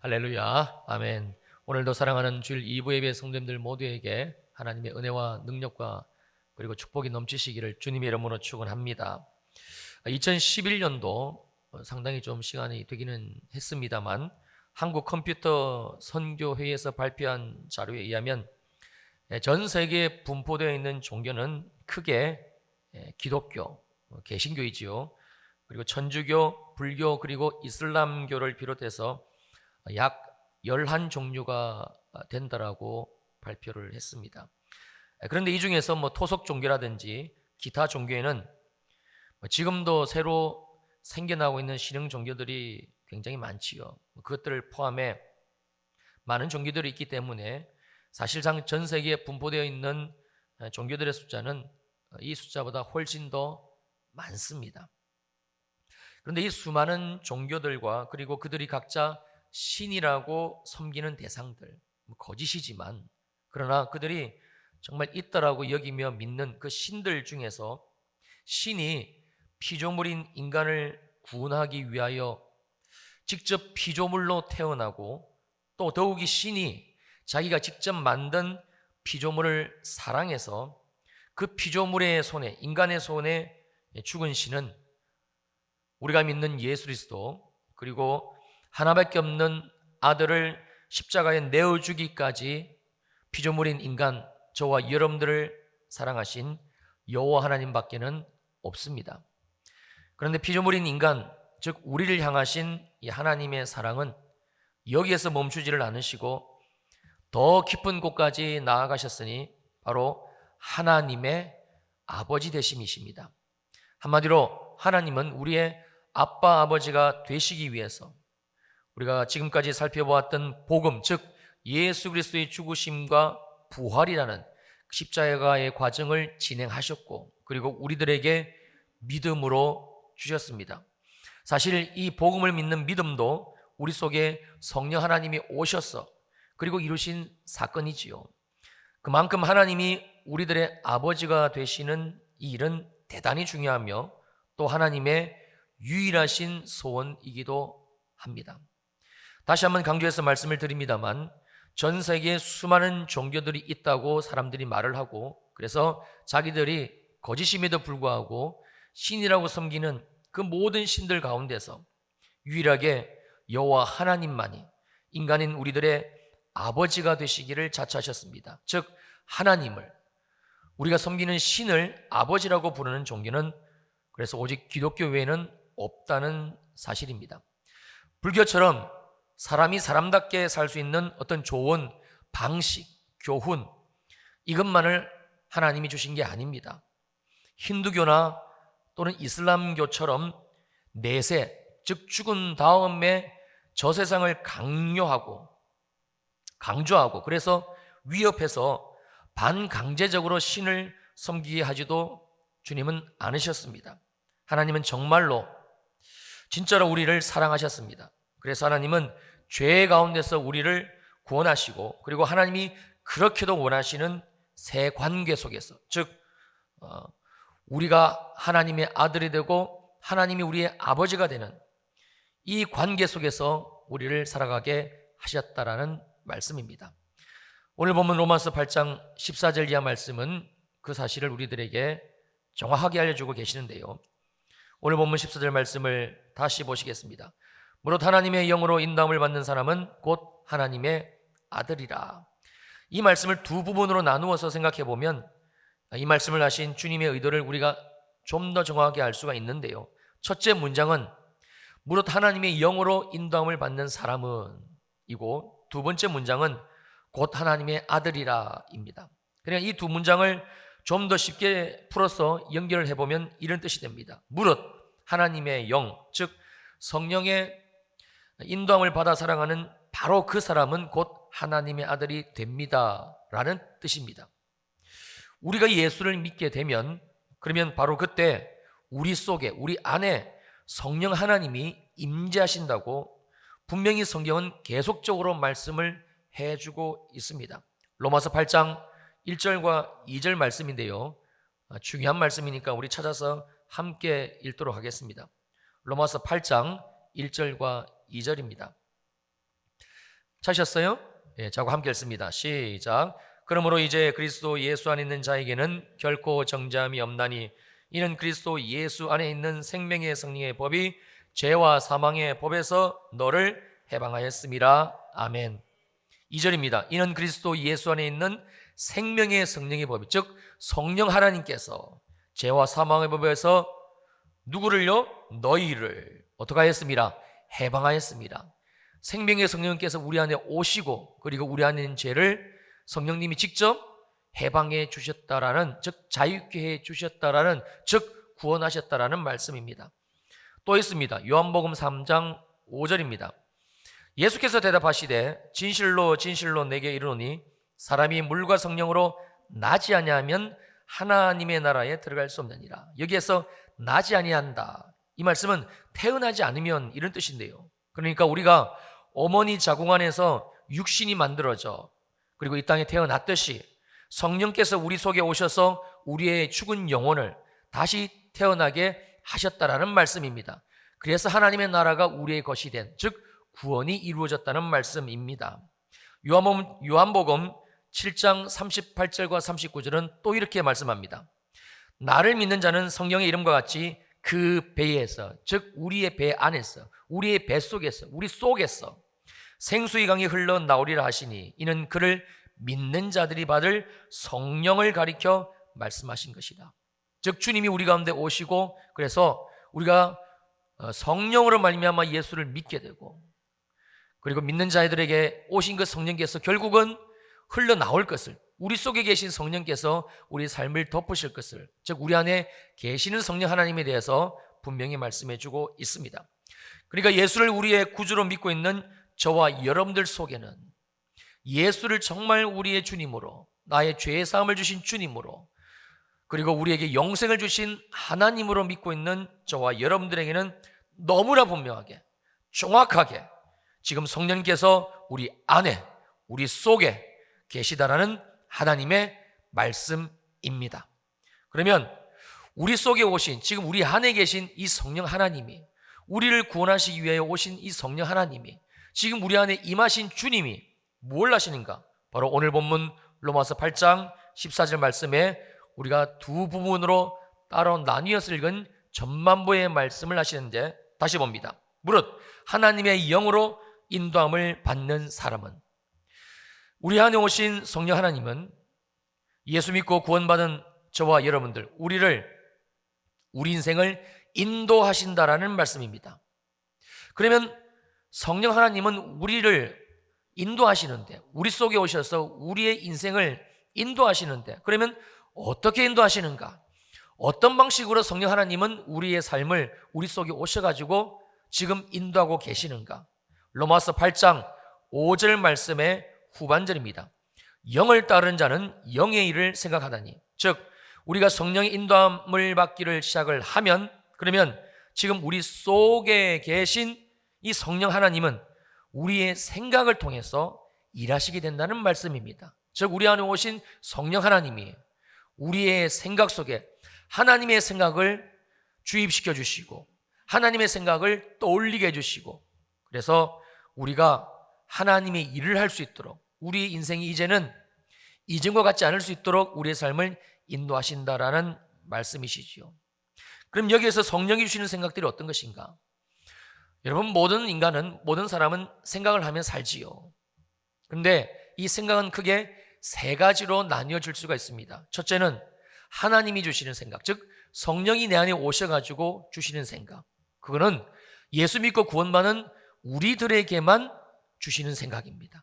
할렐루야, 아멘. 오늘도 사랑하는 주일 2부 예배 성도님들 모두에게 하나님의 은혜와 능력과 그리고 축복이 넘치시기를 주님의 이름으로 축원합니다. 2011년도 상당히 좀 시간이 되기는 했습니다만 한국 컴퓨터 선교회에서 발표한 자료에 의하면 전 세계에 분포되어 있는 종교는 크게 기독교, 개신교이지요. 그리고 천주교, 불교, 그리고 이슬람교를 비롯해서 약 11종류가 된다라고 발표를 했습니다. 그런데 이 중에서 토속 종교라든지 기타 종교에는 지금도 새로 생겨나고 있는 신흥 종교들이 굉장히 많지요. 그것들을 포함해 많은 종교들이 있기 때문에 사실상 전 세계에 분포되어 있는 종교들의 숫자는 이 숫자보다 훨씬 더 많습니다. 그런데 이 수많은 종교들과 그리고 그들이 각자 신이라고 섬기는 대상들, 거짓이지만 그러나 그들이 정말 있다라고 여기며 믿는 그 신들 중에서 신이 피조물인 인간을 구원하기 위하여 직접 피조물로 태어나고 또 더욱이 신이 자기가 직접 만든 피조물을 사랑해서 그 피조물의 손에, 인간의 손에 죽은 신은 우리가 믿는 예수 그리스도, 그리고 하나밖에 없는 아들을 십자가에 내어주기까지 피조물인 인간, 저와 여러분들을 사랑하신 여호와 하나님밖에는 없습니다. 그런데 피조물인 인간, 즉 우리를 향하신 이 하나님의 사랑은 여기에서 멈추지를 않으시고 더 깊은 곳까지 나아가셨으니 바로 하나님의 아버지 되심이십니다. 한마디로 하나님은 우리의 아빠 아버지가 되시기 위해서 우리가 지금까지 살펴보았던 복음, 즉 예수 그리스도의 죽으심과 부활이라는 십자가의 과정을 진행하셨고 그리고 우리들에게 믿음으로 주셨습니다. 사실 이 복음을 믿는 믿음도 우리 속에 성령 하나님이 오셔서 그리고 이루신 사건이지요. 그만큼 하나님이 우리들의 아버지가 되시는 이 일은 대단히 중요하며 또 하나님의 유일하신 소원이기도 합니다. 다시 한번 강조해서 말씀을 드립니다만 전 세계에 수많은 종교들이 있다고 사람들이 말을 하고 그래서 자기들이 거짓임에도 불구하고 신이라고 섬기는 그 모든 신들 가운데서 유일하게 여호와 하나님만이 인간인 우리들의 아버지가 되시기를 자처하셨습니다. 즉 하나님을, 우리가 섬기는 신을 아버지라고 부르는 종교는 그래서 오직 기독교 외에는 없다는 사실입니다. 불교처럼 사람이 사람답게 살 수 있는 어떤 조언, 방식, 교훈, 이것만을 하나님이 주신 게 아닙니다. 힌두교나 또는 이슬람교처럼 내세, 즉 죽은 다음에 저 세상을 강조하고 그래서 위협해서 반강제적으로 신을 섬기게 하지도 주님은 않으셨습니다. 하나님은 정말로 진짜로 우리를 사랑하셨습니다. 그래서 하나님은 죄 가운데서 우리를 구원하시고 그리고 하나님이 그렇게도 원하시는 새 관계 속에서 즉 우리가 하나님의 아들이 되고 하나님이 우리의 아버지가 되는 이 관계 속에서 우리를 살아가게 하셨다라는 말씀입니다. 오늘 본문 로마서 8장 14절 이하 말씀은 그 사실을 우리들에게 정확하게 알려주고 계시는데요. 오늘 본문 14절 말씀을 다시 보시겠습니다. 무릇 하나님의 영으로 인도함을 받는 사람은 곧 하나님의 아들이라. 이 말씀을 두 부분으로 나누어서 생각해 보면 이 말씀을 하신 주님의 의도를 우리가 좀 더 정확하게 알 수가 있는데요. 첫째 문장은 무릇 하나님의 영으로 인도함을 받는 사람은 이고 두 번째 문장은 곧 하나님의 아들이라입니다. 그냥 이 두 문장을 좀 더 쉽게 풀어서 연결을 해보면 이런 뜻이 됩니다. 무릇 하나님의 영, 즉 성령의 인도함을 받아 사랑하는 바로 그 사람은 곧 하나님의 아들이 됩니다 라는 뜻입니다. 우리가 예수를 믿게 되면 그러면 바로 그때 우리 속에, 우리 안에 성령 하나님이 임재하신다고 분명히 성경은 계속적으로 말씀을 해주고 있습니다. 로마서 8장 1절과 2절 말씀인데요. 중요한 말씀이니까 우리 찾아서 함께 읽도록 하겠습니다. 로마서 8장 1절과 2절입니다. 찾으셨어요? 예, 저하고 함께 읽습니다. 시작. 그러므로 이제 그리스도 예수 안에 있는 자에게는 결코 정죄함이 없나니 이는 그리스도 예수 안에 있는 생명의 성령의 법이 죄와 사망의 법에서 너를 해방하였음이라. 아멘. 2절입니다. 이는 그리스도 예수 안에 있는 생명의 성령의 법이, 즉 성령 하나님께서 죄와 사망의 법에서 누구를요? 너희를 어떻게 하였습니다? 해방하였습니다. 생명의 성령께서 우리 안에 오시고, 그리고 우리 안에 있는 죄를 성령님이 직접 해방해 주셨다라는, 즉 자유케 해 주셨다라는, 즉 구원하셨다라는 말씀입니다. 또 있습니다. 요한복음 3장 5절입니다. 예수께서 대답하시되 진실로 진실로 내게 이르노니 사람이 물과 성령으로 나지 아니하면 하나님의 나라에 들어갈 수 없느니라. 여기에서 나지 아니한다, 이 말씀은 태어나지 않으면 이런 뜻인데요. 그러니까 우리가 어머니 자궁 안에서 육신이 만들어져 그리고 이 땅에 태어났듯이 성령께서 우리 속에 오셔서 우리의 죽은 영혼을 다시 태어나게 하셨다라는 말씀입니다. 그래서 하나님의 나라가 우리의 것이 된, 즉 구원이 이루어졌다는 말씀입니다. 요한복음 7장 38절과 39절은 또 이렇게 말씀합니다. 나를 믿는 자는 성령의 이름과 같이 그 배에서, 즉 우리의 배 안에서, 우리의 배 속에서, 우리 속에서 생수의 강이 흘러나오리라 하시니 이는 그를 믿는 자들이 받을 성령을 가리켜 말씀하신 것이다. 즉 주님이 우리 가운데 오시고, 그래서 우리가 성령으로 말미암아 예수를 믿게 되고, 그리고 믿는 자들에게 오신 그 성령께서 결국은 흘러나올 것을, 우리 속에 계신 성령께서 우리 삶을 덮으실 것을, 즉 우리 안에 계시는 성령 하나님에 대해서 분명히 말씀해 주고 있습니다. 그러니까 예수를 우리의 구주로 믿고 있는 저와 여러분들 속에는 예수를 정말 우리의 주님으로, 나의 죄의 사함을 주신 주님으로, 그리고 우리에게 영생을 주신 하나님으로 믿고 있는 저와 여러분들에게는 너무나 분명하게, 정확하게 지금 성령께서 우리 안에, 우리 속에 계시다라는 하나님의 말씀입니다. 그러면 우리 속에 오신, 지금 우리 안에 계신 이 성령 하나님이, 우리를 구원하시기 위해 오신 이 성령 하나님이, 지금 우리 안에 임하신 주님이 뭘 하시는가? 바로 오늘 본문 로마서 8장 14절 말씀에 우리가 두 부분으로 따로 나뉘어서 읽은 전반부의 말씀을 하시는데, 다시 봅니다. 무릇 하나님의 영으로 인도함을 받는 사람은, 우리 안에 오신 성령 하나님은 예수 믿고 구원받은 저와 여러분들, 우리 인생을 인도하신다라는 말씀입니다. 그러면 성령 하나님은 우리를 인도하시는데, 우리 속에 오셔서 우리의 인생을 인도하시는데, 그러면 어떻게 인도하시는가? 어떤 방식으로 성령 하나님은 우리의 삶을 우리 속에 오셔가지고 지금 인도하고 계시는가? 로마서 8장 5절 말씀의 후반절입니다. 영을 따르는 자는 영의 일을 생각하다니, 즉 우리가 성령의 인도함을 받기를 시작을 하면, 그러면 지금 우리 속에 계신 이 성령 하나님은 우리의 생각을 통해서 일하시게 된다는 말씀입니다. 즉 우리 안에 오신 성령 하나님이 우리의 생각 속에 하나님의 생각을 주입시켜 주시고, 하나님의 생각을 떠올리게 해주시고, 그래서 우리가 하나님의 일을 할 수 있도록, 우리 인생이 이제는 이전과 같지 않을 수 있도록 우리의 삶을 인도하신다라는 말씀이시지요. 그럼 여기에서 성령이 주시는 생각들이 어떤 것인가? 여러분, 모든 사람은 생각을 하며 살지요. 그런데 이 생각은 크게 세 가지로 나뉘어질 수가 있습니다. 첫째는 하나님이 주시는 생각, 즉 성령이 내 안에 오셔가지고 주시는 생각, 그거는 예수 믿고 구원받는 우리들에게만 주시는 생각입니다.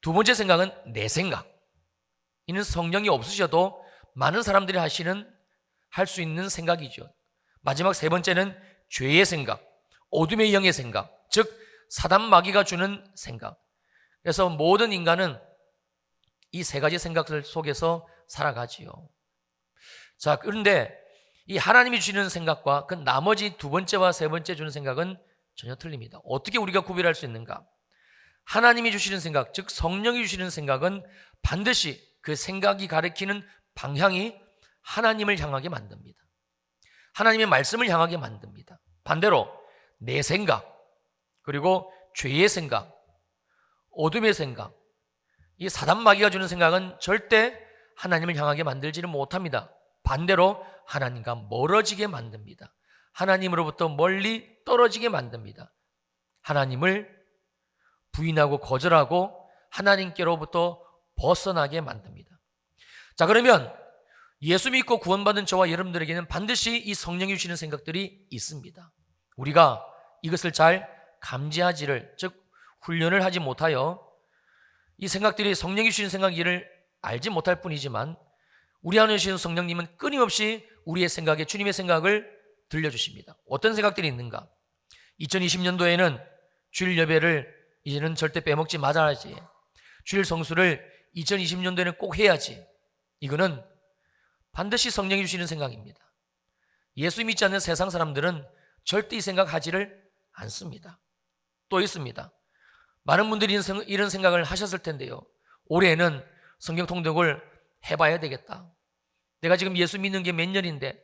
두 번째 생각은 내 생각, 이는 성령이 없으셔도 많은 사람들이 할 수 있는 생각이죠. 마지막 세 번째는 죄의 생각, 어둠의 영의 생각, 즉 사단 마귀가 주는 생각. 그래서 모든 인간은 이 세 가지 생각들 속에서 살아가지요. 자, 그런데 이 하나님이 주시는 생각과 그 나머지 두 번째와 세 번째 주는 생각은 전혀 틀립니다. 어떻게 우리가 구별할 수 있는가? 하나님이 주시는 생각, 즉 성령이 주시는 생각은 반드시 그 생각이 가리키는 방향이 하나님을 향하게 만듭니다. 하나님의 말씀을 향하게 만듭니다. 반대로 내 생각, 그리고 죄의 생각, 어둠의 생각, 이 사단 마귀가 주는 생각은 절대 하나님을 향하게 만들지는 못합니다. 반대로 하나님과 멀어지게 만듭니다. 하나님으로부터 멀리 떨어지게 만듭니다. 하나님을 부인하고 거절하고 하나님께로부터 벗어나게 만듭니다. 자, 그러면 예수 믿고 구원받은 저와 여러분들에게는 반드시 이 성령이 주시는 생각들이 있습니다. 우리가 이것을 잘 감지하지를, 즉 훈련을 하지 못하여 이 생각들이 성령이 주시는 생각이를 알지 못할 뿐이지만 우리 안에 주시는 성령님은 끊임없이 우리의 생각에 주님의 생각을 들려주십니다. 어떤 생각들이 있는가? 2020년도에는 주일 예배를 이제는 절대 빼먹지 말아야지. 주일 성수를 2020년도에는 꼭 해야지. 이거는 반드시 성령이 주시는 생각입니다. 예수 믿지 않는 세상 사람들은 절대 이 생각하지를 않습니다. 또 있습니다. 많은 분들이 이런 생각을 하셨을 텐데요. 올해는 성경 통독을 해봐야 되겠다. 내가 지금 예수 믿는 게 몇 년인데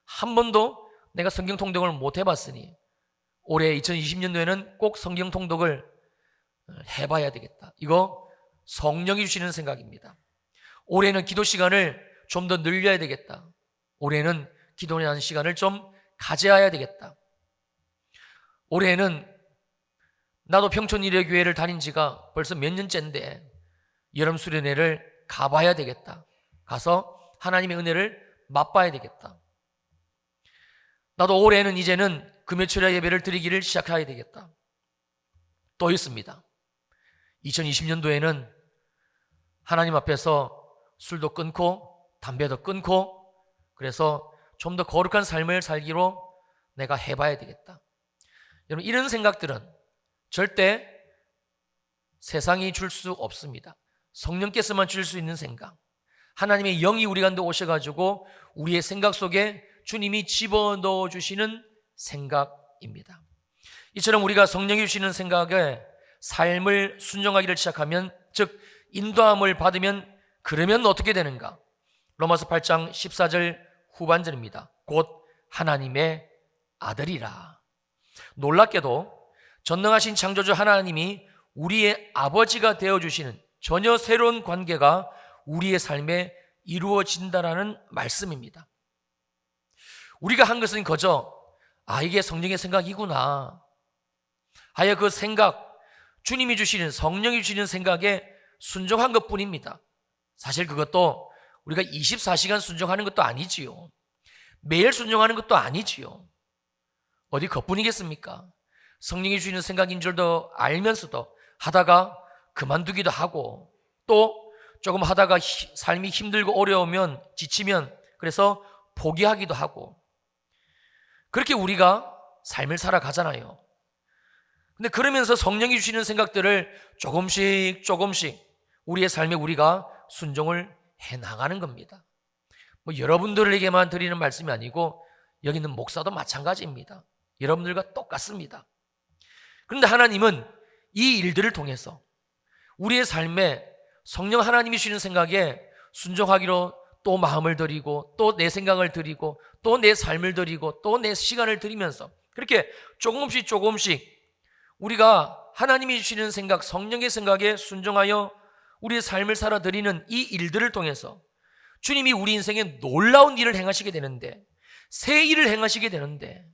한 번도 내가 성경 통독을 못 해봤으니 올해 2020년도에는 꼭 성경 통독을 해봐야 되겠다. 이거 성령이 주시는 생각입니다. 올해는 기도 시간을 좀 더 늘려야 되겠다. 올해는 기도에 대한 시간을 좀 가져야 되겠다. 올해는 나도 평촌일회교회를 다닌 지가 벌써 몇 년째인데 여름 수련회를 가봐야 되겠다. 가서 하나님의 은혜를 맛봐야 되겠다. 나도 올해는 이제는 금요철야 예배를 드리기를 시작해야 되겠다. 또 있습니다. 2020년도에는 하나님 앞에서 술도 끊고 담배도 끊고 그래서 좀 더 거룩한 삶을 살기로 내가 해봐야 되겠다. 여러분, 이런 생각들은 절대 세상이 줄 수 없습니다. 성령께서만 줄 수 있는 생각, 하나님의 영이 우리 가운데 오셔가지고 우리의 생각 속에 주님이 집어넣어 주시는 생각입니다. 이처럼 우리가 성령이 주시는 생각에 삶을 순종하기를 시작하면, 즉 인도함을 받으면, 그러면 어떻게 되는가? 로마서 8장 14절 후반절입니다. 곧 하나님의 아들이라. 놀랍게도 전능하신 창조주 하나님이 우리의 아버지가 되어주시는 전혀 새로운 관계가 우리의 삶에 이루어진다라는 말씀입니다. 우리가 한 것은 그저 이게 성령의 생각이구나 하여 그 생각, 주님이 주시는, 성령이 주시는 생각에 순종한 것뿐입니다. 사실 그것도 우리가 24시간 순종하는 것도 아니지요. 매일 순종하는 것도 아니지요. 어디 그뿐이겠습니까? 성령이 주시는 생각인 줄도 알면서도 하다가 그만두기도 하고, 또 조금 하다가 삶이 힘들고 어려우면, 지치면 그래서 포기하기도 하고, 그렇게 우리가 삶을 살아가잖아요. 근데 그러면서 성령이 주시는 생각들을 조금씩 우리의 삶에 우리가 순종을 해나가는 겁니다. 여러분들에게만 드리는 말씀이 아니고 여기 있는 목사도 마찬가지입니다. 여러분들과 똑같습니다. 그런데 하나님은 이 일들을 통해서 우리의 삶에 성령 하나님이 주시는 생각에 순종하기로 또 마음을 드리고, 또 내 생각을 드리고, 또 내 삶을 드리고, 또 내 시간을 드리면서 그렇게 조금씩 우리가 하나님이 주시는 생각, 성령의 생각에 순종하여 우리의 삶을 살아드리는 이 일들을 통해서 주님이 우리 인생에 놀라운 일을 행하시게 되는데, 새 일을 행하시게 되는데,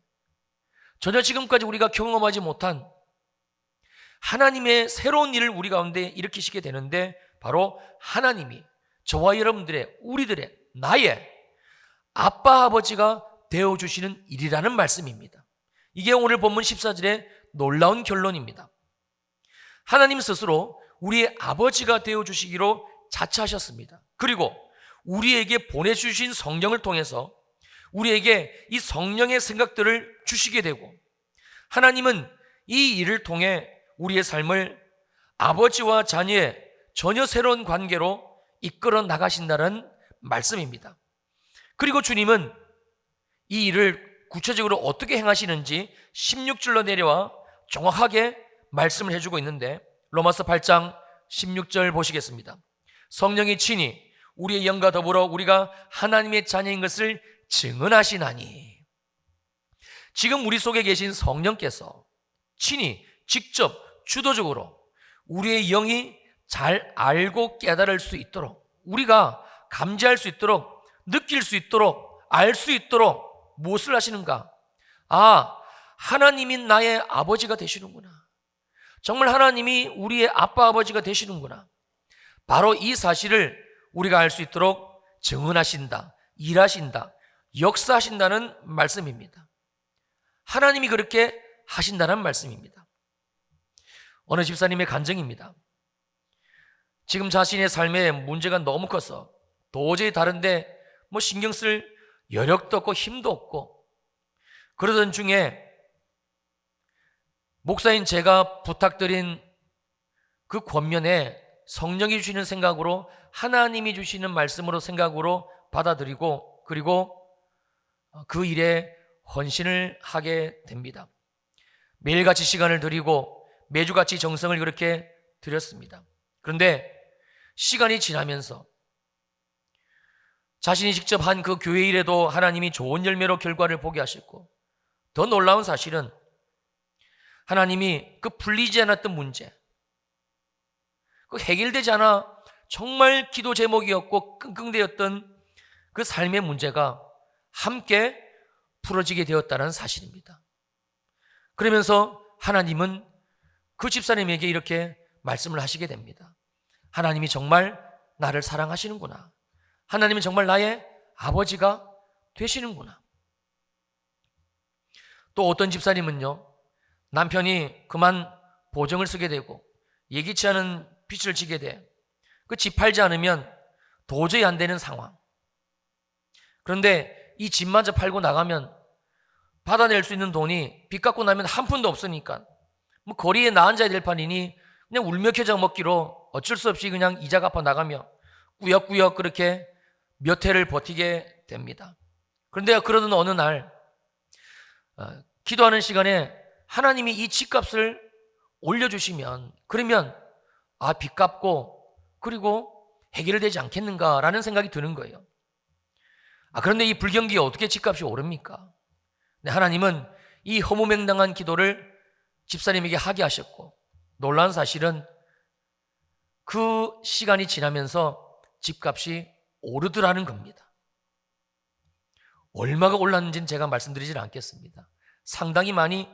전혀 지금까지 우리가 경험하지 못한 하나님의 새로운 일을 우리 가운데 일으키시게 되는데, 바로 하나님이 저와 여러분들의, 우리들의, 나의 아빠 아버지가 되어주시는 일이라는 말씀입니다. 이게 오늘 본문 14절의 놀라운 결론입니다. 하나님 스스로 우리의 아버지가 되어주시기로 자처하셨습니다. 그리고 우리에게 보내주신 성령을 통해서 우리에게 이 성령의 생각들을 주시게 되고, 하나님은 이 일을 통해 우리의 삶을 아버지와 자녀의 전혀 새로운 관계로 이끌어 나가신다는 말씀입니다. 그리고 주님은 이 일을 구체적으로 어떻게 행하시는지 16절로 내려와 정확하게 말씀을 해주고 있는데, 로마서 8장 16절 보시겠습니다. 성령이 친히 우리의 영과 더불어 우리가 하나님의 자녀인 것을 증언하시나니. 지금 우리 속에 계신 성령께서 친히, 직접, 주도적으로 우리의 영이 잘 알고 깨달을 수 있도록, 우리가 감지할 수 있도록, 느낄 수 있도록, 알 수 있도록 무엇을 하시는가? 하나님이 나의 아버지가 되시는구나. 정말 하나님이 우리의 아빠 아버지가 되시는구나. 바로 이 사실을 우리가 알 수 있도록 증언하신다, 일하신다, 역사하신다는 말씀입니다. 하나님이 그렇게 하신다는 말씀입니다. 어느 집사님의 간증입니다. 지금 자신의 삶에 문제가 너무 커서 도저히 다른데 신경 쓸 여력도 없고 힘도 없고, 그러던 중에 목사인 제가 부탁드린 그 권면에 성령이 주시는 생각으로, 하나님이 주시는 말씀으로 생각으로 받아들이고, 그리고 그 일에 헌신을 하게 됩니다. 매일같이 시간을 드리고 매주같이 정성을 그렇게 드렸습니다. 그런데 시간이 지나면서 자신이 직접 한 그 교회 일에도 하나님이 좋은 열매로 결과를 보게 하셨고, 더 놀라운 사실은 하나님이 그 풀리지 않았던 문제, 그 해결되지 않아 정말 기도 제목이었고 끙끙대었던 그 삶의 문제가 함께 풀어지게 되었다는 사실입니다. 그러면서 하나님은 그 집사님에게 이렇게 말씀을 하시게 됩니다. 하나님이 정말 나를 사랑하시는구나. 하나님은 정말 나의 아버지가 되시는구나. 또 어떤 집사님은요, 남편이 그만 보증을 쓰게 되고 예기치 않은 빚을 지게 돼. 그 집 팔지 않으면 도저히 안 되는 상황. 그런데 이 집마저 팔고 나가면 받아낼 수 있는 돈이 빚 갚고 나면 한 푼도 없으니까 거리에 나 앉아야 될 판이니 그냥 울며 겨자 먹기로 어쩔 수 없이 그냥 이자 갚아 나가며 꾸역꾸역 그렇게 몇 해를 버티게 됩니다. 그런데 그러던 어느 날 기도하는 시간에 하나님이 이 집값을 올려주시면, 그러면 빚 갚고 그리고 해결되지 않겠는가라는 생각이 드는 거예요. 그런데 이 불경기에 어떻게 집값이 오릅니까? 하나님은 이 허무맹랑한 기도를 집사님에게 하게 하셨고, 놀라운 사실은 그 시간이 지나면서 집값이 오르더라는 겁니다. 얼마가 올랐는지는 제가 말씀드리지 않겠습니다. 상당히 많이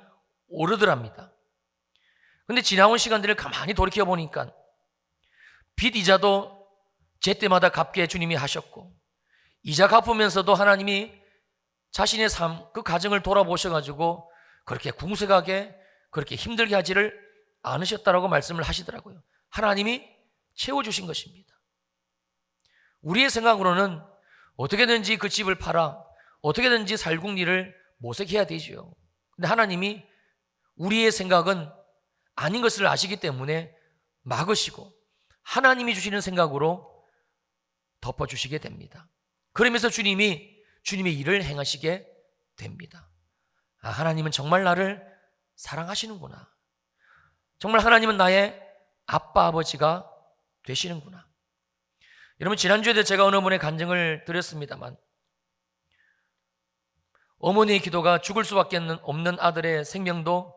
오르더랍니다. 그런데 지나온 시간들을 가만히 돌이켜 보니까 빚 이자도 제때마다 갚게 주님이 하셨고, 이자 갚으면서도 하나님이 자신의 삶, 그 가정을 돌아보셔가지고 그렇게 궁색하게 그렇게 힘들게 하지를 않으셨다라고 말씀을 하시더라고요. 하나님이 채워주신 것입니다. 우리의 생각으로는 어떻게든지 그 집을 팔아 어떻게든지 살궁리를 모색해야 되죠. 근데 하나님이 우리의 생각은 아닌 것을 아시기 때문에 막으시고 하나님이 주시는 생각으로 덮어주시게 됩니다. 그러면서 주님이 주님의 일을 행하시게 됩니다. 하나님은 정말 나를 사랑하시는구나. 정말 하나님은 나의 아빠 아버지가 되시는구나. 여러분, 지난주에도 제가 어느 분의 간증을 드렸습니다만, 어머니의 기도가 죽을 수밖에 없는 아들의 생명도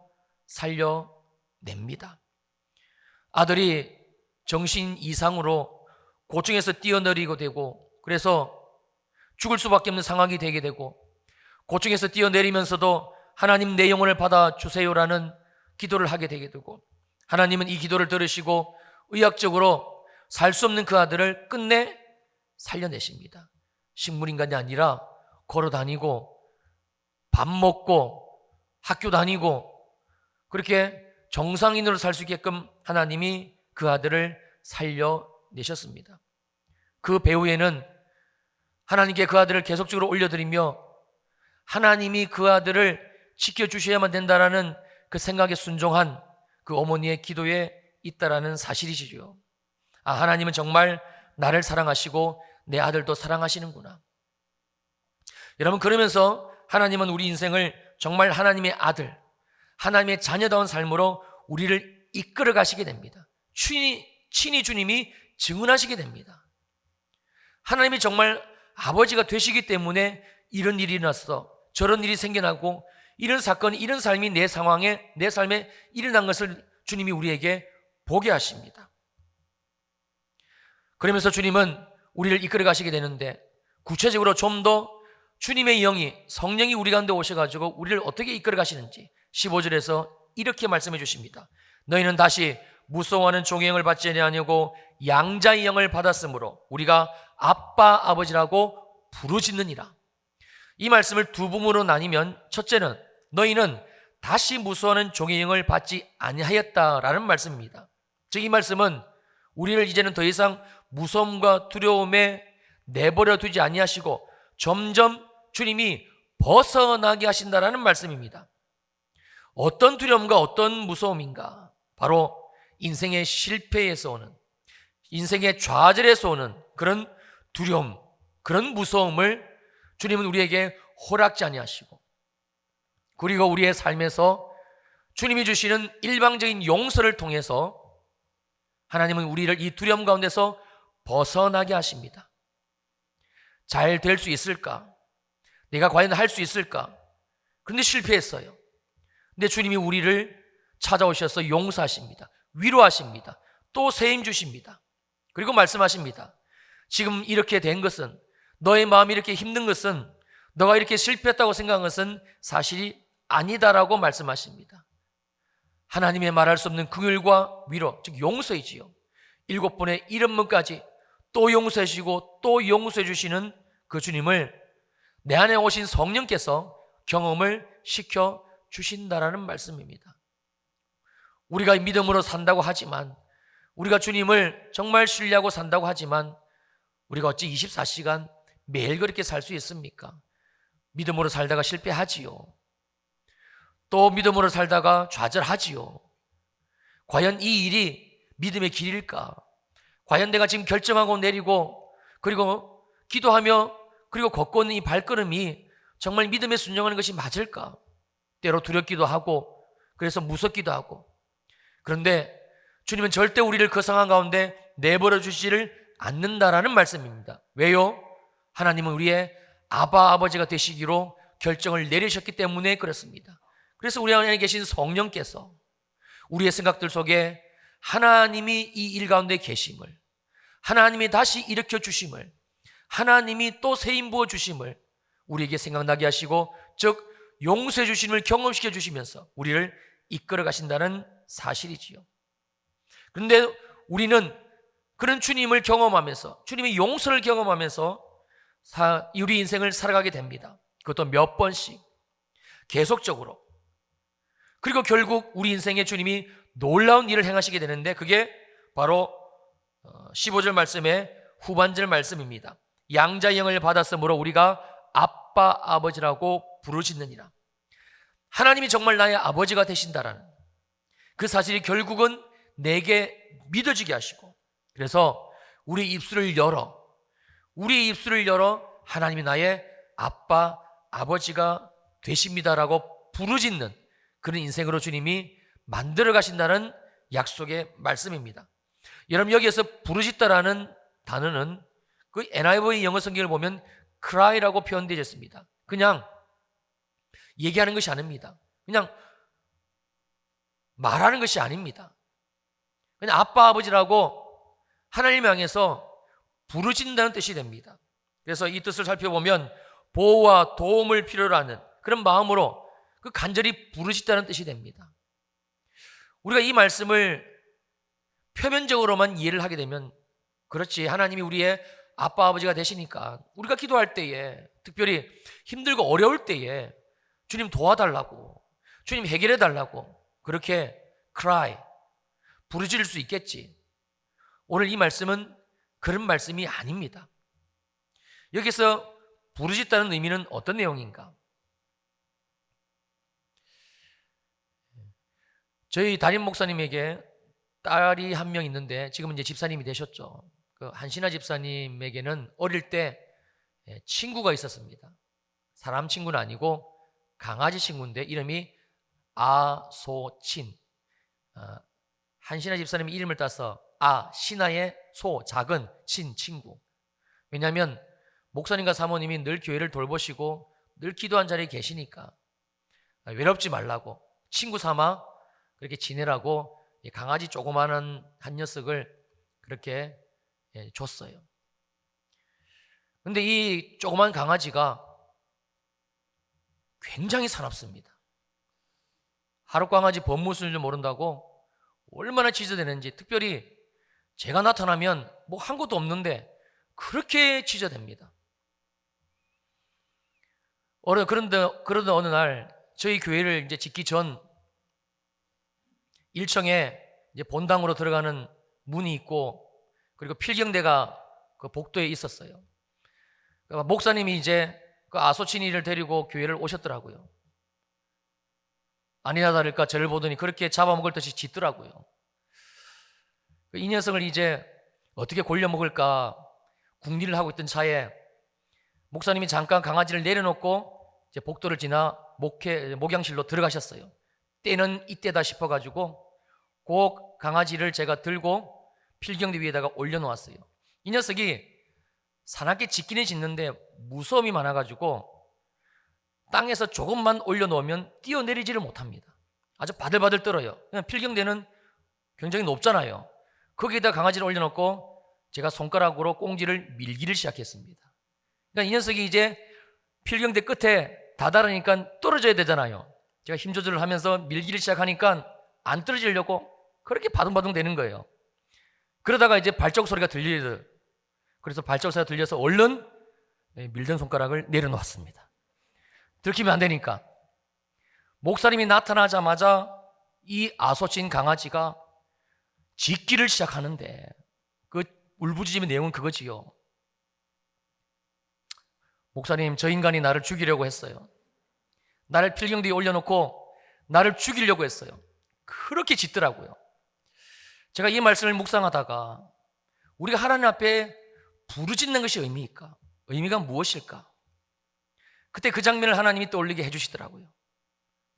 살려냅니다. 아들이 정신 이상으로 고충에서 뛰어내리고 되고, 그래서 죽을 수밖에 없는 상황이 되게 되고, 고충에서 뛰어내리면서도 하나님 내 영혼을 받아주세요라는 기도를 하게 되게 되고, 하나님은 이 기도를 들으시고 의학적으로 살 수 없는 그 아들을 끝내 살려내십니다. 식물인간이 아니라 걸어 다니고 밥 먹고 학교 다니고 그렇게 정상인으로 살 수 있게끔 하나님이 그 아들을 살려내셨습니다. 그 배후에는 하나님께 그 아들을 계속적으로 올려드리며 하나님이 그 아들을 지켜주셔야만 된다라는 그 생각에 순종한 그 어머니의 기도에 있다라는 사실이시죠. 하나님은 정말 나를 사랑하시고 내 아들도 사랑하시는구나. 여러분, 그러면서 하나님은 우리 인생을 정말 하나님의 아들, 하나님의 자녀다운 삶으로 우리를 이끌어 가시게 됩니다. 친히 주님이 증언하시게 됩니다. 하나님이 정말 아버지가 되시기 때문에 이런 일이 일어났어, 저런 일이 생겨나고 이런 사건이, 이런 삶이 내 상황에, 내 삶에 일어난 것을 주님이 우리에게 보게 하십니다. 그러면서 주님은 우리를 이끌어 가시게 되는데, 구체적으로 좀 더 주님의 영이, 성령이 우리 가운데 오셔가지고 우리를 어떻게 이끌어 가시는지 15절에서 이렇게 말씀해 주십니다. 너희는 다시 무서워하는 종의 영을 받지 아니하고 양자의 영을 받았으므로 우리가 아빠 아버지라고 부르짖느니라. 이 말씀을 두 부분으로 나뉘면, 첫째는 너희는 다시 무서워하는 종의 영을 받지 아니하였다라는 말씀입니다. 즉 이 말씀은 우리를 이제는 더 이상 무서움과 두려움에 내버려 두지 아니하시고 점점 주님이 벗어나게 하신다라는 말씀입니다. 어떤 두려움과 어떤 무서움인가? 바로 인생의 실패에서 오는, 인생의 좌절에서 오는 그런 두려움, 그런 무서움을 주님은 우리에게 허락지 아니하시고, 그리고 우리의 삶에서 주님이 주시는 일방적인 용서를 통해서 하나님은 우리를 이 두려움 가운데서 벗어나게 하십니다. 잘 될 수 있을까? 내가 과연 할 수 있을까? 그런데 실패했어요. 근데 주님이 우리를 찾아오셔서 용서하십니다. 위로하십니다. 또 새 힘 주십니다. 그리고 말씀하십니다. 지금 이렇게 된 것은, 너의 마음이 이렇게 힘든 것은, 너가 이렇게 실패했다고 생각한 것은 사실이 아니다라고 말씀하십니다. 하나님의 말할 수 없는 긍휼과 위로, 즉 용서이지요. 7번의 1원문까지 또 용서해 주시고 또 용서해 주시는 그 주님을 내 안에 오신 성령께서 경험을 시켜 주신다라는 말씀입니다. 우리가 믿음으로 산다고 하지만, 우리가 주님을 정말 신뢰하고 산다고 하지만, 우리가 어찌 24시간 매일 그렇게 살 수 있습니까? 믿음으로 살다가 실패하지요. 또 믿음으로 살다가 좌절하지요. 과연 이 일이 믿음의 길일까? 과연 내가 지금 결정하고 내리고 그리고 기도하며 그리고 걷고 있는 이 발걸음이 정말 믿음에 순종하는 것이 맞을까? 때로 두렵기도 하고 그래서 무섭기도 하고. 그런데 주님은 절대 우리를 그 상황 가운데 내버려 주지를 않는다라는 말씀입니다. 왜요? 하나님은 우리의 아바 아버지가 되시기로 결정을 내리셨기 때문에 그렇습니다. 그래서 우리 안에 계신 성령께서 우리의 생각들 속에 하나님이 이 일 가운데 계심을, 하나님이 다시 일으켜 주심을, 하나님이 또 새 힘 부어 주심을 우리에게 생각나게 하시고, 즉 용서해 주심을 경험시켜 주시면서 우리를 이끌어 가신다는 사실이지요. 그런데 우리는 그런 주님을 경험하면서, 주님의 용서를 경험하면서 우리 인생을 살아가게 됩니다. 그것도 몇 번씩 계속적으로. 그리고 결국 우리 인생에 주님이 놀라운 일을 행하시게 되는데, 그게 바로 15절 말씀의 후반절 말씀입니다. 양자의 영을 받았으므로 우리가 아빠 아버지라고 부르짖느니라. 하나님이 정말 나의 아버지가 되신다라는 그 사실이 결국은 내게 믿어지게 하시고, 그래서 우리 입술을 열어 하나님이 나의 아빠 아버지가 되십니다라고 부르짖는 그런 인생으로 주님이 만들어 가신다는 약속의 말씀입니다. 여러분, 여기에서 부르짖다라는 단어는 그 NIV 영어 성경을 보면 cry라고 표현되어 있습니다. 그냥 얘기하는 것이 아닙니다. 그냥 말하는 것이 아닙니다. 그냥 아빠 아버지라고 하나님 향해서 부르짖는다는 뜻이 됩니다. 그래서 이 뜻을 살펴보면 보호와 도움을 필요로 하는 그런 마음으로 그 간절히 부르짖다는 뜻이 됩니다. 우리가 이 말씀을 표면적으로만 이해를 하게 되면, 그렇지, 하나님이 우리의 아빠 아버지가 되시니까 우리가 기도할 때에, 특별히 힘들고 어려울 때에 주님 도와달라고, 주님 해결해 달라고 그렇게 cry, 부르짖을 수 있겠지. 오늘 이 말씀은 그런 말씀이 아닙니다. 여기서 부르짖다는 의미는 어떤 내용인가? 저희 담임 목사님에게 딸이 한 명 있는데 지금은 이제 집사님이 되셨죠. 그 한신아 집사님에게는 어릴 때 친구가 있었습니다. 사람 친구는 아니고 강아지 친구인데 이름이 아소친. 한신아 집사님이 이름을 따서 신하의 소, 작은, 친, 친구. 왜냐하면 목사님과 사모님이 늘 교회를 돌보시고 늘 기도한 자리에 계시니까 외롭지 말라고, 친구 삼아 그렇게 지내라고 이 강아지 조그마한 한 녀석을 그렇게 줬어요. 근데 이 조그만 강아지가 굉장히 사납습니다. 하루 강아지 법무수인 줄 모른다고 얼마나 짖어대는지, 특별히 제가 나타나면 뭐 한 것도 없는데 그렇게 짖어댑니다. 그런데 어느 날 저희 교회를 이제 짓기 전 1층에 이제 본당으로 들어가는 문이 있고, 그리고 필경대가 그 복도에 있었어요. 그러니까 목사님이 이제 그 아소친이를 데리고 교회를 오셨더라고요. 아니나 다를까 저를 보더니 그렇게 잡아먹을 듯이 짖더라고요. 이 녀석을 이제 어떻게 골려먹을까 궁리를 하고 있던 차에 목사님이 잠깐 강아지를 내려놓고 이제 복도를 지나 목양실로 들어가셨어요. 때는 이때다 싶어가지고 그 강아지를 제가 들고 필경대 위에다가 올려놓았어요. 이 녀석이 사납게 짖기는 짖는데 무서움이 많아가지고 땅에서 조금만 올려놓으면 뛰어내리지를 못합니다. 아주 바들바들 떨어요. 그냥 필경대는 굉장히 높잖아요. 거기에다 강아지를 올려놓고 제가 손가락으로 꽁지를 밀기를 시작했습니다. 그러니까 이 녀석이 이제 필경대 끝에 다다르니까 떨어져야 되잖아요. 제가 힘 조절을 하면서 밀기를 시작하니까 안 떨어지려고 그렇게 바둥바둥 되는 거예요. 그러다가 이제 발자국 소리가 들리더라고요. 그래서 발자국 소리가 들려서 얼른 밀던 손가락을 내려놓았습니다. 들키면 안 되니까. 목사님이 나타나자마자 이 아소친 강아지가 짖기를 시작하는데, 그 울부짖음의 내용은 그거지요. 목사님, 저 인간이 나를 죽이려고 했어요. 나를 필경대에 올려놓고 나를 죽이려고 했어요. 그렇게 짖더라고요. 제가 이 말씀을 묵상하다가 우리가 하나님 앞에 부르짖는 것이 의미가 무엇일까? 그때 그 장면을 하나님이 떠올리게 해주시더라고요.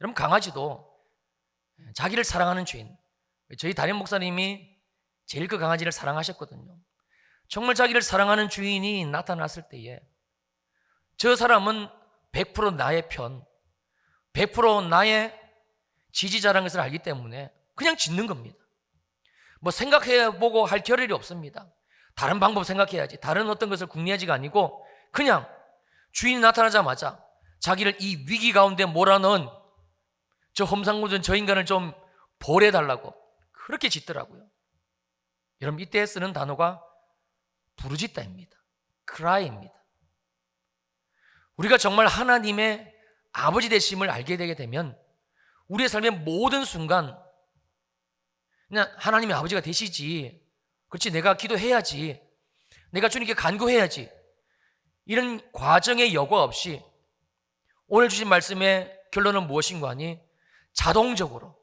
여러분, 강아지도 자기를 사랑하는 주인, 저희 담임 목사님이 제일 그 강아지를 사랑하셨거든요. 정말 자기를 사랑하는 주인이 나타났을 때에 저 사람은 100% 나의 편, 100% 나의 지지자라는 것을 알기 때문에 그냥 짖는 겁니다. 뭐 생각해보고 할 겨를이 없습니다. 다른 방법 생각해야지, 다른 어떤 것을 궁리하지가 아니고 그냥 주인이 나타나자마자 자기를 이 위기 가운데 몰아넣은 저 험상궂은 저 인간을 좀 벌해달라고 그렇게 짖더라고요. 여러분, 이때 쓰는 단어가 부르짖다입니다. cry입니다. 우리가 정말 하나님의 아버지 되심을 알게 되게 되면 우리의 삶의 모든 순간 그냥 하나님의 아버지가 되시지, 그렇지, 내가 기도해야지, 내가 주님께 간구해야지, 이런 과정의 여과 없이 오늘 주신 말씀의 결론은 무엇인가 하니 자동적으로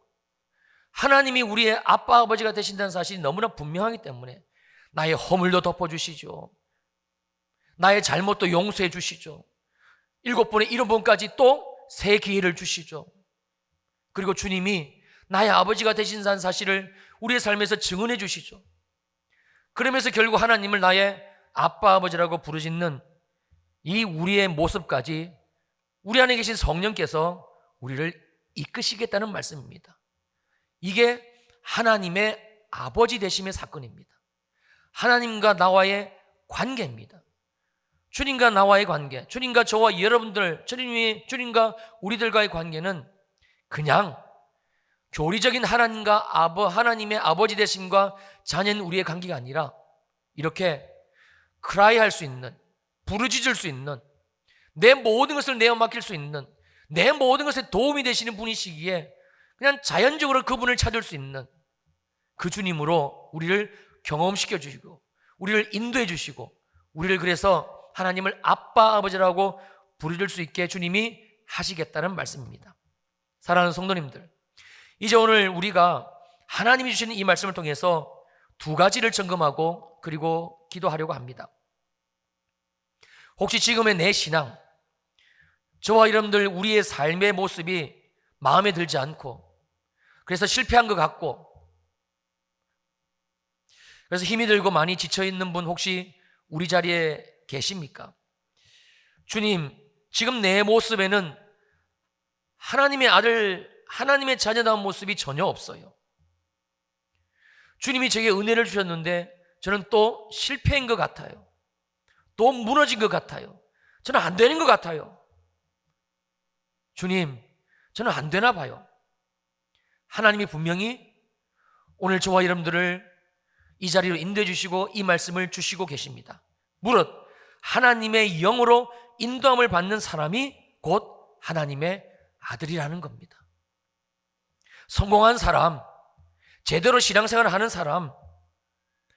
하나님이 우리의 아빠 아버지가 되신다는 사실이 너무나 분명하기 때문에 나의 허물도 덮어주시죠, 나의 잘못도 용서해 주시죠, 7번에 7번까지 또 새 기회를 주시죠. 그리고 주님이 나의 아버지가 되신다는 사실을 우리의 삶에서 증언해 주시죠. 그러면서 결국 하나님을 나의 아빠 아버지라고 부르짖는 이 우리의 모습까지 우리 안에 계신 성령께서 우리를 이끄시겠다는 말씀입니다. 이게 하나님의 아버지 되심의 사건입니다. 하나님과 나와의 관계입니다. 주님과 나와의 관계, 주님과 저와 여러분들, 주님과 우리들과의 관계는 그냥 교리적인 하나님의 아버지 되심과 자녀인 우리의 관계가 아니라 이렇게 크라이할 수 있는, 부르짖을 수 있는, 내 모든 것을 내어 맡길 수 있는, 내 모든 것에 도움이 되시는 분이시기에 그냥 자연적으로 그분을 찾을 수 있는 그 주님으로 우리를 경험시켜 주시고 우리를 인도해 주시고 우리를 그래서 하나님을 아빠 아버지라고 부를 수 있게 주님이 하시겠다는 말씀입니다. 사랑하는 성도님들, 이제 오늘 우리가 하나님이 주시는 이 말씀을 통해서 두 가지를 점검하고 그리고 기도하려고 합니다. 혹시 지금의 내 신앙, 저와 여러분들 우리의 삶의 모습이 마음에 들지 않고 그래서 실패한 것 같고 그래서 힘이 들고 많이 지쳐있는 분 혹시 우리 자리에 계십니까? 주님, 지금 내 모습에는 하나님의 아들, 하나님의 자녀다운 모습이 전혀 없어요. 주님이 제게 은혜를 주셨는데 저는 또 실패인 것 같아요. 또 무너진 것 같아요. 저는 안 되는 것 같아요. 주님, 저는 안 되나 봐요. 하나님이 분명히 오늘 저와 여러분들을 이 자리로 인도해 주시고 이 말씀을 주시고 계십니다. 무릇 하나님의 영으로 인도함을 받는 사람이 곧 하나님의 아들이라는 겁니다. 성공한 사람, 제대로 신앙생활을 하는 사람,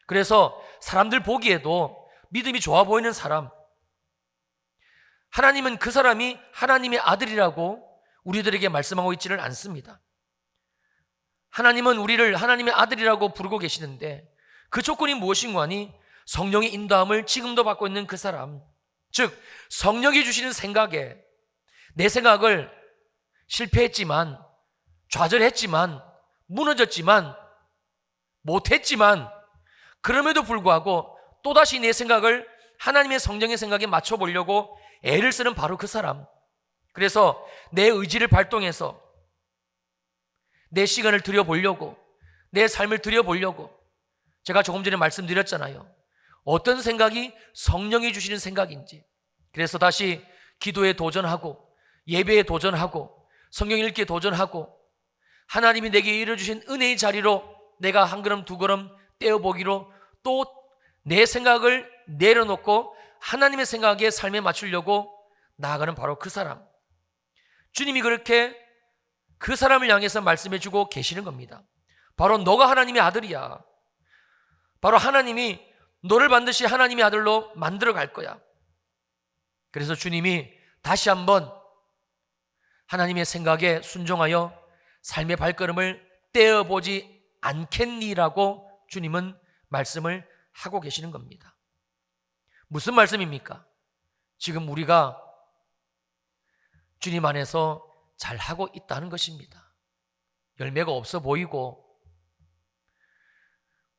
그래서 사람들 보기에도 믿음이 좋아 보이는 사람, 하나님은 그 사람이 하나님의 아들이라고 우리들에게 말씀하고 있지를 않습니다. 하나님은 우리를 하나님의 아들이라고 부르고 계시는데 그 조건이 무엇인가 하니 성령의 인도함을 지금도 받고 있는 그 사람, 즉 성령이 주시는 생각에 내 생각을 실패했지만, 좌절했지만, 무너졌지만, 못했지만 그럼에도 불구하고 또다시 내 생각을 하나님의 성령의 생각에 맞춰보려고 애를 쓰는 바로 그 사람, 그래서 내 의지를 발동해서 내 시간을 들여보려고, 내 삶을 들여보려고, 제가 조금 전에 말씀드렸잖아요. 어떤 생각이 성령이 주시는 생각인지. 그래서 다시 기도에 도전하고, 예배에 도전하고, 성경 읽기에 도전하고, 하나님이 내게 이뤄주신 은혜의 자리로 내가 한 걸음 두 걸음 떼어보기로 또 내 생각을 내려놓고 하나님의 생각에 삶에 맞추려고 나아가는 바로 그 사람. 주님이 그렇게 그 사람을 향해서 말씀해주고 계시는 겁니다. 바로 너가 하나님의 아들이야. 바로 하나님이 너를 반드시 하나님의 아들로 만들어 갈 거야. 그래서 주님이 다시 한번 하나님의 생각에 순종하여 삶의 발걸음을 떼어보지 않겠니라고 주님은 말씀을 하고 계시는 겁니다. 무슨 말씀입니까? 지금 우리가 주님 안에서 잘하고 있다는 것입니다. 열매가 없어 보이고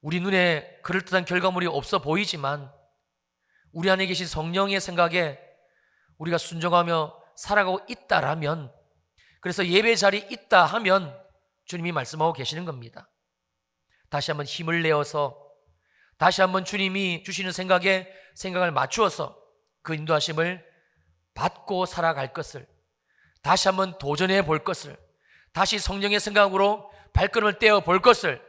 우리 눈에 그럴듯한 결과물이 없어 보이지만 우리 안에 계신 성령의 생각에 우리가 순종하며 살아가고 있다라면, 그래서 예배 자리에 있다 하면 주님이 말씀하고 계시는 겁니다. 다시 한번 힘을 내어서, 다시 한번 주님이 주시는 생각에 생각을 맞추어서 그 인도하심을 받고 살아갈 것을, 다시 한번 도전해 볼 것을, 다시 성령의 생각으로 발걸음을 떼어 볼 것을,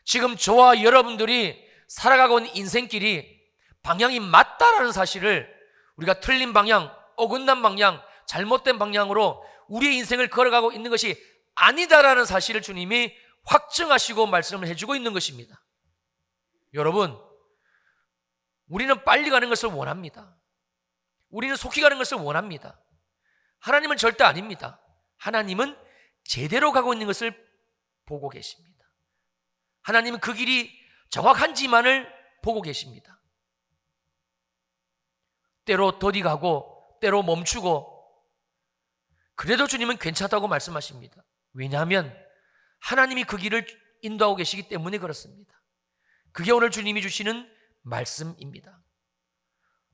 지금 저와 여러분들이 살아가고 있는 인생길이 방향이 맞다라는 사실을, 우리가 틀린 방향, 어긋난 방향, 잘못된 방향으로 우리의 인생을 걸어가고 있는 것이 아니다라는 사실을 주님이 확증하시고 말씀을 해주고 있는 것입니다. 여러분, 우리는 빨리 가는 것을 원합니다. 우리는 속히 가는 것을 원합니다. 하나님은 절대 아닙니다. 하나님은 제대로 가고 있는 것을 보고 계십니다. 하나님은 그 길이 정확한지만을 보고 계십니다. 때로 더디가고 때로 멈추고, 그래도 주님은 괜찮다고 말씀하십니다. 왜냐하면 하나님이 그 길을 인도하고 계시기 때문에 그렇습니다. 그게 오늘 주님이 주시는 말씀입니다.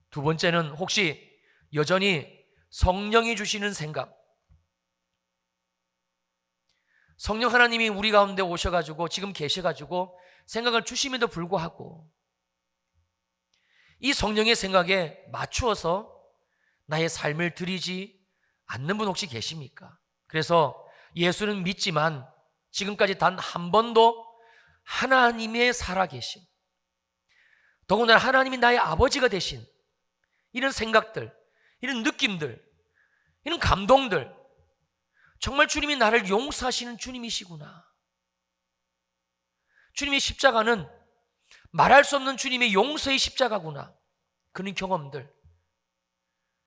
두 번째는 혹시 여전히 성령이 주시는 생각, 성령 하나님이 우리 가운데 오셔가지고 지금 계셔가지고 생각을 주심에도 불구하고 이 성령의 생각에 맞추어서 나의 삶을 드리지 않는 분 혹시 계십니까? 그래서 예수는 믿지만 지금까지 단 한 번도 하나님의 살아계신, 더군다나 하나님이 나의 아버지가 되신 이런 생각들, 이런 느낌들, 이런 감동들, 정말 주님이 나를 용서하시는 주님이시구나, 주님의 십자가는 말할 수 없는 주님의 용서의 십자가구나, 그런 경험들,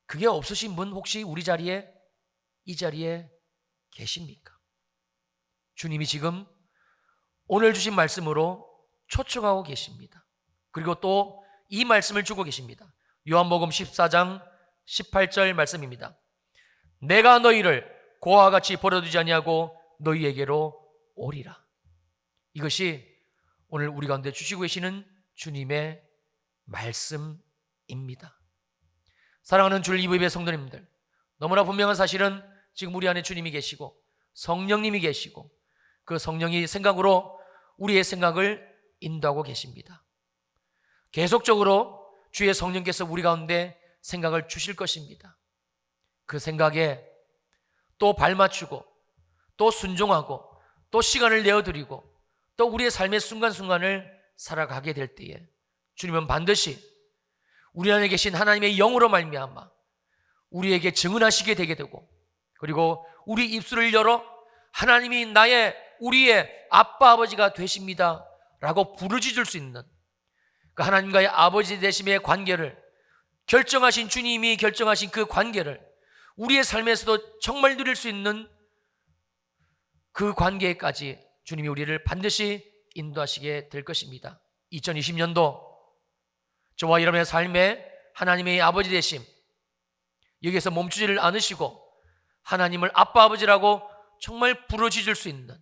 그게 없으신 분 혹시 우리 자리에, 이 자리에 계십니까? 주님이 지금 오늘 주신 말씀으로 초청하고 계십니다. 그리고 또 이 말씀을 주고 계십니다. 요한복음 14장 18절 말씀입니다. 내가 너희를 고아와 같이 버려두지 아니하고 너희에게로 오리라. 이것이 오늘 우리 가운데 주시고 계시는 주님의 말씀입니다. 사랑하는 주일 이브의 성도님들, 너무나 분명한 사실은 지금 우리 안에 주님이 계시고 성령님이 계시고 그 성령이 생각으로 우리의 생각을 인도하고 계십니다. 계속적으로 주의 성령께서 우리 가운데 생각을 주실 것입니다. 그 생각에 또 발맞추고 또 순종하고 또 시간을 내어드리고 또 우리의 삶의 순간순간을 살아가게 될 때에 주님은 반드시 우리 안에 계신 하나님의 영으로 말미암아 우리에게 증언하시게 되게 되고, 그리고 우리 입술을 열어 하나님이 우리의 아빠 아버지가 되십니다 라고 부르짖을 수 있는 그 하나님과의 아버지 되심의 관계를, 결정하신 주님이 결정하신 그 관계를 우리의 삶에서도 정말 누릴 수 있는 그 관계까지 주님이 우리를 반드시 인도하시게 될 것입니다. 2020년도 저와 여러분의 삶에 하나님의 아버지 되심, 여기에서 멈추지를 않으시고 하나님을 아빠 아버지라고 정말 부르짖을 수 있는,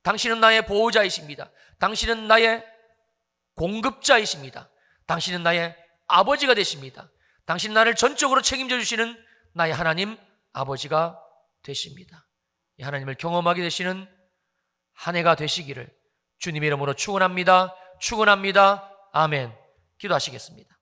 당신은 나의 보호자이십니다, 당신은 나의 공급자이십니다, 당신은 나의 아버지가 되십니다, 당신은 나를 전적으로 책임져 주시는 나의 하나님 아버지가 되십니다. 이 하나님을 경험하게 되시는 한 해가 되시기를 주님의 이름으로 축원합니다. 축원합니다. 아멘. 기도하시겠습니다.